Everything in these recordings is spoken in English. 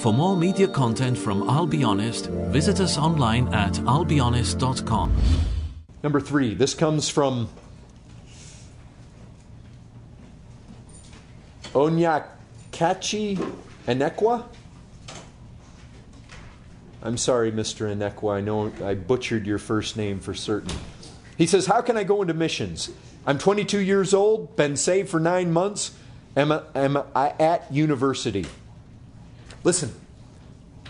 For more media content from I'll Be Honest, visit us online at illbehonest.com. Number 3, this comes from Onyakachi Enekwa. I'm sorry, Mr. Enekwa. I know I butchered your first name for certain. He says, how can I go into missions? I'm 22 years old, been saved for 9 months, am I at university? Listen,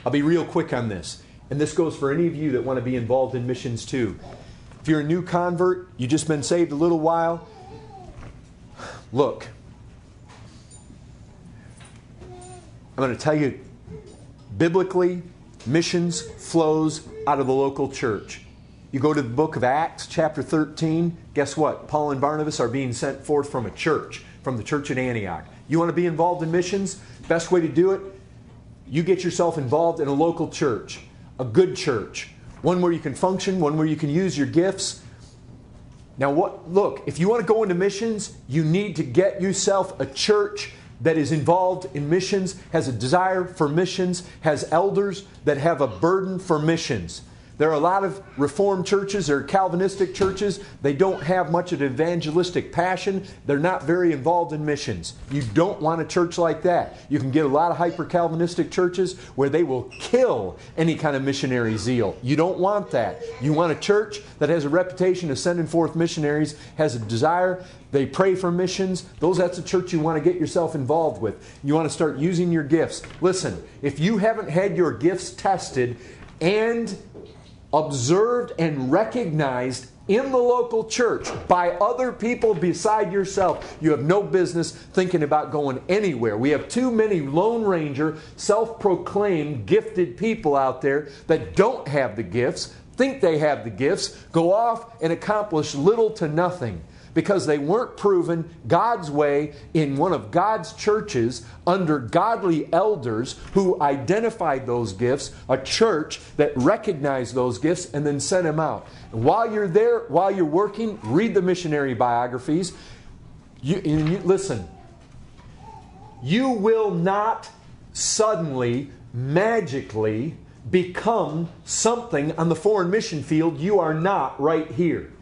I'll be real quick on this. And this goes for any of you that want to be involved in missions too. If you're a new convert, you've just been saved a little while, look, I'm going to tell you, biblically, missions flows out of the local church. You go to the book of Acts, chapter 13, guess what? Paul and Barnabas are being sent forth from a church, from the church at Antioch. You want to be involved in missions? Best way to do it, you get yourself involved in a local church, a good church, one where you can function, one where you can use your gifts. Now, look, if you want to go into missions, you need to get yourself a church that is involved in missions, has a desire for missions, has elders that have a burden for missions. There are a lot of Reformed churches or Calvinistic churches. They don't have much of an evangelistic passion. They're not very involved in missions. You don't want a church like that. You can get a lot of hyper-Calvinistic churches where they will kill any kind of missionary zeal. You don't want that. You want a church that has a reputation of sending forth missionaries, has a desire, they pray for missions. That's a church you want to get yourself involved with. You want to start using your gifts. Listen, if you haven't had your gifts tested and observed and recognized in the local church by other people beside yourself, you have no business thinking about going anywhere. We have too many Lone Ranger, self-proclaimed gifted people out there that don't have the gifts, think they have the gifts, go off and accomplish little to nothing, because they weren't proven God's way in one of God's churches under godly elders who identified those gifts, a church that recognized those gifts and then sent them out. And while you're there, while you're working, read the missionary biographies. Listen, you will not suddenly, magically become something on the foreign mission field you are not right here.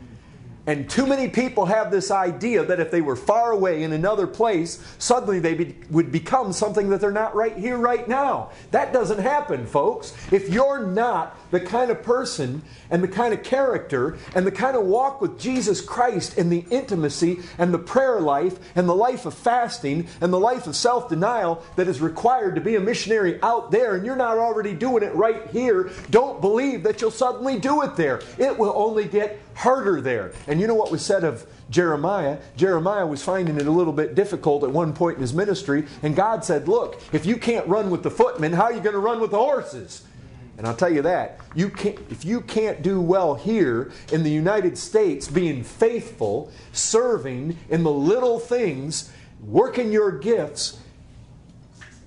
And too many people have this idea that if they were far away in another place, suddenly they would become something that they're not right here, right now. That doesn't happen, folks. If you're not the kind of person and the kind of character and the kind of walk with Jesus Christ and the intimacy and the prayer life and the life of fasting and the life of self-denial that is required to be a missionary out there, and you're not already doing it right here, don't believe that you'll suddenly do it there. It will only get harder there. And you know what was said of Jeremiah? Jeremiah was finding it a little bit difficult at one point in his ministry, and God said, look, if you can't run with the footmen, how are you going to run with the horses? And I'll tell you that, if you can't do well here in the United States, being faithful, serving in the little things, working your gifts,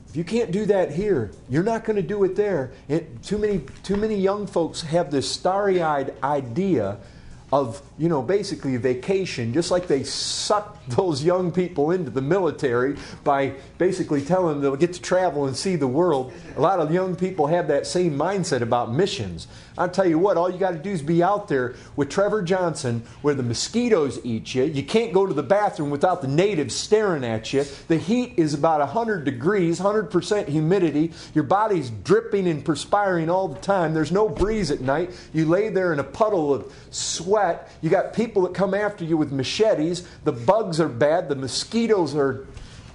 if you can't do that here, you're not going to do it there. Too many young folks have this starry-eyed idea of, basically vacation, just like they suck those young people into the military by basically telling them they'll get to travel and see the world. A lot of young people have that same mindset about missions. I'll tell you what, all you got to do is be out there with Trevor Johnson where the mosquitoes eat you. You can't go to the bathroom without the natives staring at you. The heat is about 100 degrees, 100% humidity. Your body's dripping and perspiring all the time. There's no breeze at night. You lay there in a puddle of sweat. You got people that come after you with machetes. The bugs are bad. The mosquitoes are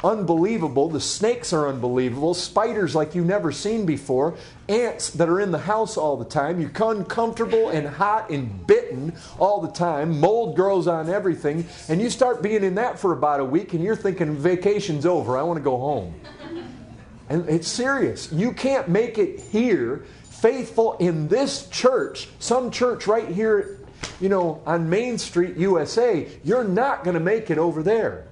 unbelievable. The snakes are unbelievable. Spiders like you've never seen before. Ants that are in the house all the time. You're uncomfortable and hot and bitten all the time. Mold grows on everything. And you start being in that for about a week and you're thinking vacation's over. I want to go home. And it's serious. You can't make it here faithful in this church, some church right here, on Main Street, USA. You're not going to make it over there.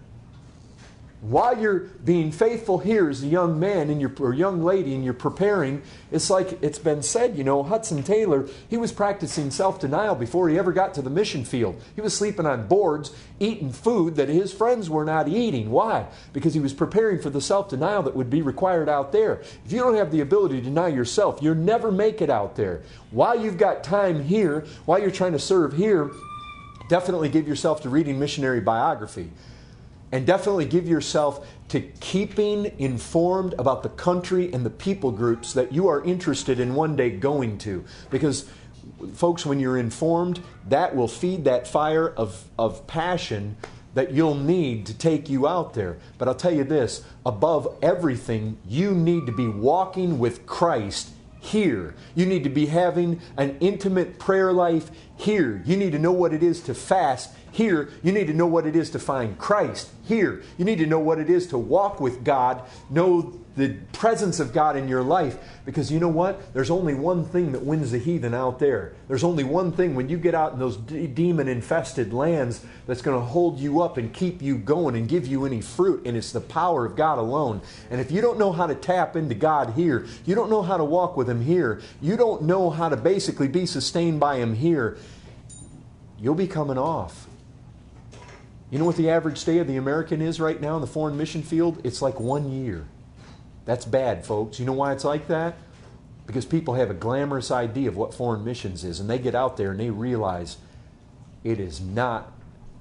While you're being faithful here as a young man or young lady and you're preparing, it's like it's been said, Hudson Taylor, he was practicing self-denial before he ever got to the mission field. He was sleeping on boards, eating food that his friends were not eating. Why? Because he was preparing for the self-denial that would be required out there. If you don't have the ability to deny yourself, you'll never make it out there. While you've got time here, while you're trying to serve here, definitely give yourself to reading missionary biography. And definitely give yourself to keeping informed about the country and the people groups that you are interested in one day going to. Because, folks, when you're informed, that will feed that fire of passion that you'll need to take you out there. But I'll tell you this, above everything, you need to be walking with Christ here. You need to be having an intimate prayer life here. You need to know what it is to fast here. You need to know what it is to find Christ here. You need to know what it is to walk with God, know the presence of God in your life. Because you know what? There's only one thing that wins the heathen out there. There's only one thing when you get out in those demon-infested lands that's going to hold you up and keep you going and give you any fruit, and it's the power of God alone. And if you don't know how to tap into God here, you don't know how to walk with Him here, you don't know how to basically be sustained by Him here, you'll be coming off. You know what the average stay of the American is right now in the foreign mission field? It's like 1 year. That's bad, folks. You know why it's like that? Because people have a glamorous idea of what foreign missions is, and they get out there and they realize it is not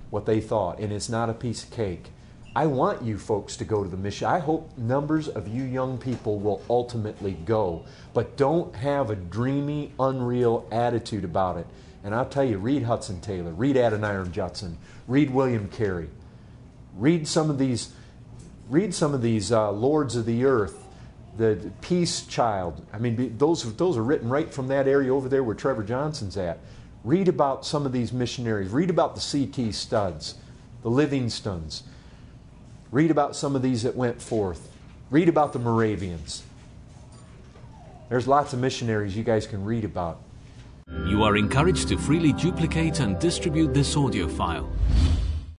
what they thought, and it's not a piece of cake. I want you folks to go to the mission. I hope numbers of you young people will ultimately go, but don't have a dreamy, unreal attitude about it. And I'll tell you, read Hudson Taylor, read Adoniram Judson, read William Carey, read some of these Lords of the Earth, the Peace Child. I mean, those are written right from that area over there where Trevor Johnson's at. Read about some of these missionaries. Read about the C.T. Studds, the Livingstones. Read about some of these that went forth. Read about the Moravians. There's lots of missionaries you guys can read about. You are encouraged to freely duplicate and distribute this audio file.